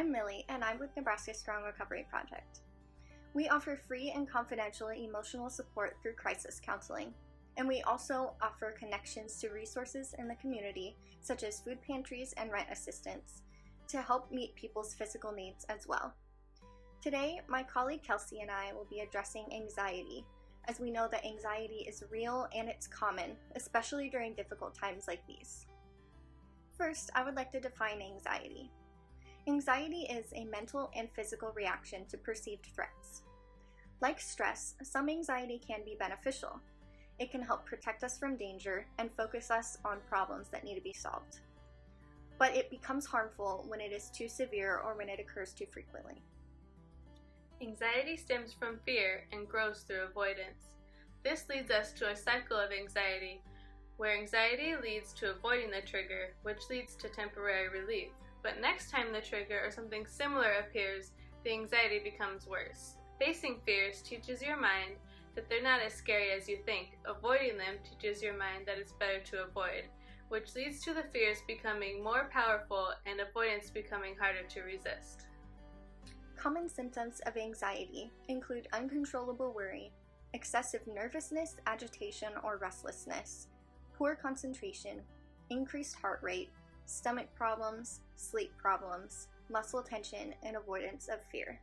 I'm Millie, and I'm with Nebraska Strong Recovery Project. We offer free and confidential emotional support through crisis counseling, and we also offer connections to resources in the community, such as food pantries and rent assistance, to help meet people's physical needs as well. Today, my colleague Kelsey and I will be addressing anxiety, as we know that anxiety is real and it's common, especially during difficult times like these. First, I would like to define anxiety. Anxiety is a mental and physical reaction to perceived threats. Like stress, some anxiety can be beneficial. It can help protect us from danger and focus us on problems that need to be solved. But it becomes harmful when it is too severe or when it occurs too frequently. Anxiety stems from fear and grows through avoidance. This leads us to a cycle of anxiety, where anxiety leads to avoiding the trigger, which leads to temporary relief. But next time the trigger or something similar appears, the anxiety becomes worse. Facing fears teaches your mind that they're not as scary as you think. Avoiding them teaches your mind that it's better to avoid, which leads to the fears becoming more powerful and avoidance becoming harder to resist. Common symptoms of anxiety include uncontrollable worry, excessive nervousness, agitation, or restlessness, poor concentration, increased heart rate, stomach problems, sleep problems, muscle tension, and avoidance of fear.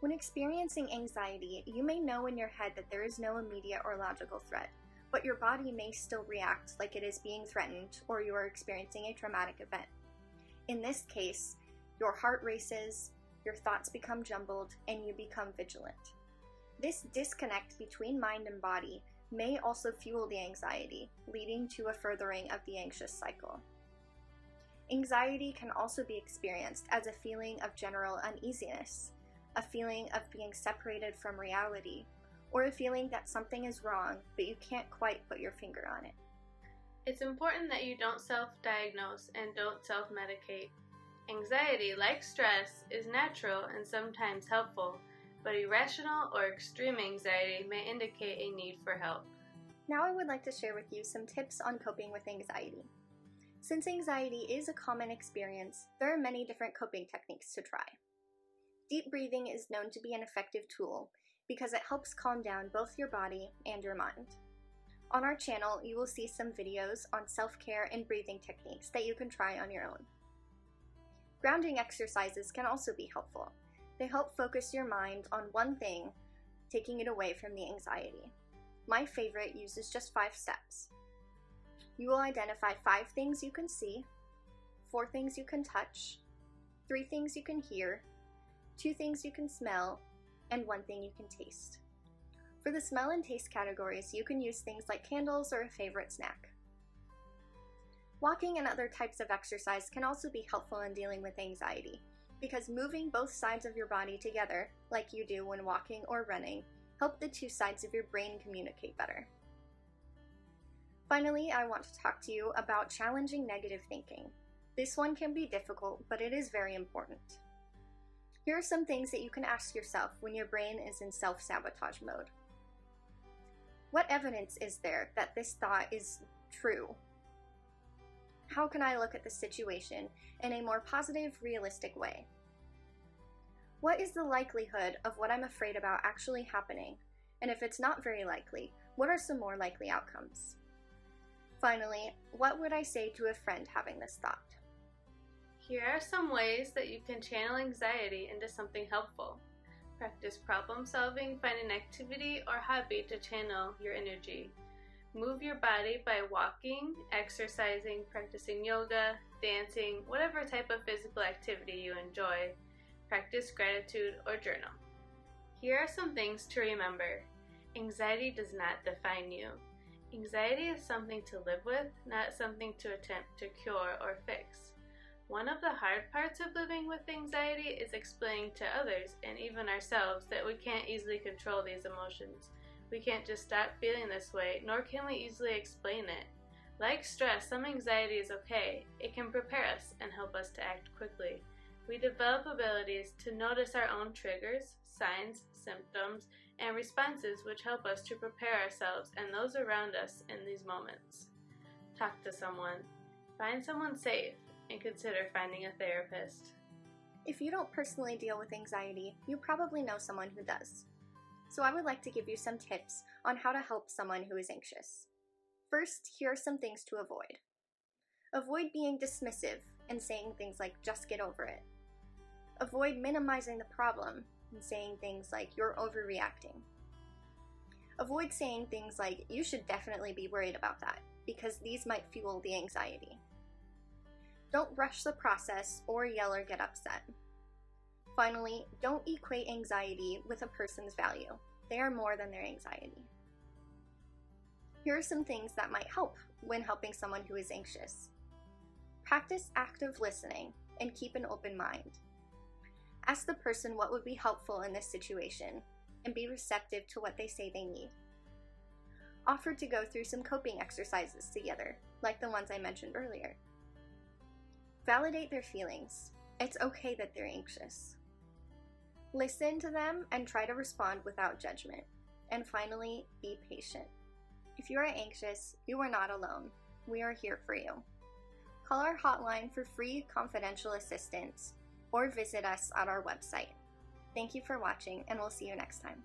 When experiencing anxiety, you may know in your head that there is no immediate or logical threat, but your body may still react like it is being threatened or you are experiencing a traumatic event. In this case, your heart races, your thoughts become jumbled, and you become vigilant. This disconnect between mind and body may also fuel the anxiety, leading to a furthering of the anxious cycle. Anxiety can also be experienced as a feeling of general uneasiness, a feeling of being separated from reality, or a feeling that something is wrong, but you can't quite put your finger on it. It's important that you don't self-diagnose and don't self-medicate. Anxiety, like stress, is natural and sometimes helpful, but irrational or extreme anxiety may indicate a need for help. Now I would like to share with you some tips on coping with anxiety. Since anxiety is a common experience, there are many different coping techniques to try. Deep breathing is known to be an effective tool because it helps calm down both your body and your mind. On our channel, you will see some videos on self-care and breathing techniques that you can try on your own. Grounding exercises can also be helpful. They help focus your mind on one thing, taking it away from the anxiety. My favorite uses just 5 steps. You will identify 5 things you can see, 4 things you can touch, 3 things you can hear, 2 things you can smell, and 1 thing you can taste. For the smell and taste categories, you can use things like candles or a favorite snack. Walking and other types of exercise can also be helpful in dealing with anxiety, because moving both sides of your body together, like you do when walking or running, help the 2 sides of your brain communicate better. Finally, I want to talk to you about challenging negative thinking. This one can be difficult, but it is very important. Here are some things that you can ask yourself when your brain is in self-sabotage mode. What evidence is there that this thought is true? How can I look at the situation in a more positive, realistic way? What is the likelihood of what I'm afraid about actually happening? And if it's not very likely, what are some more likely outcomes? Finally, what would I say to a friend having this thought? Here are some ways that you can channel anxiety into something helpful. Practice problem solving, find an activity or hobby to channel your energy. Move your body by walking, exercising, practicing yoga, dancing, whatever type of physical activity you enjoy. Practice gratitude or journal. Here are some things to remember. Anxiety does not define you. Anxiety is something to live with, not something to attempt to cure or fix. One of the hard parts of living with anxiety is explaining to others and even ourselves that we can't easily control these emotions. We can't just stop feeling this way, nor can we easily explain it. Like stress, some anxiety is okay. It can prepare us and help us to act quickly. We develop abilities to notice our own triggers, signs, symptoms, and responses which help us to prepare ourselves and those around us in these moments. Talk to someone. Find someone safe and consider finding a therapist. If you don't personally deal with anxiety, you probably know someone who does. So I would like to give you some tips on how to help someone who is anxious. First, here are some things to avoid. Avoid being dismissive and saying things like, just get over it. Avoid minimizing the problem and saying things like, you're overreacting. Avoid saying things like, you should definitely be worried about that, because these might fuel the anxiety. Don't rush the process or yell or get upset. Finally, don't equate anxiety with a person's value. They are more than their anxiety. Here are some things that might help when helping someone who is anxious. Practice active listening and keep an open mind. Ask the person what would be helpful in this situation and be receptive to what they say they need. Offer to go through some coping exercises together, like the ones I mentioned earlier. Validate their feelings. It's okay that they're anxious. Listen to them and try to respond without judgment. And finally, be patient. If you are anxious, you are not alone. We are here for you. Call our hotline for free confidential assistance or visit us at our website. Thank you for watching, and we'll see you next time.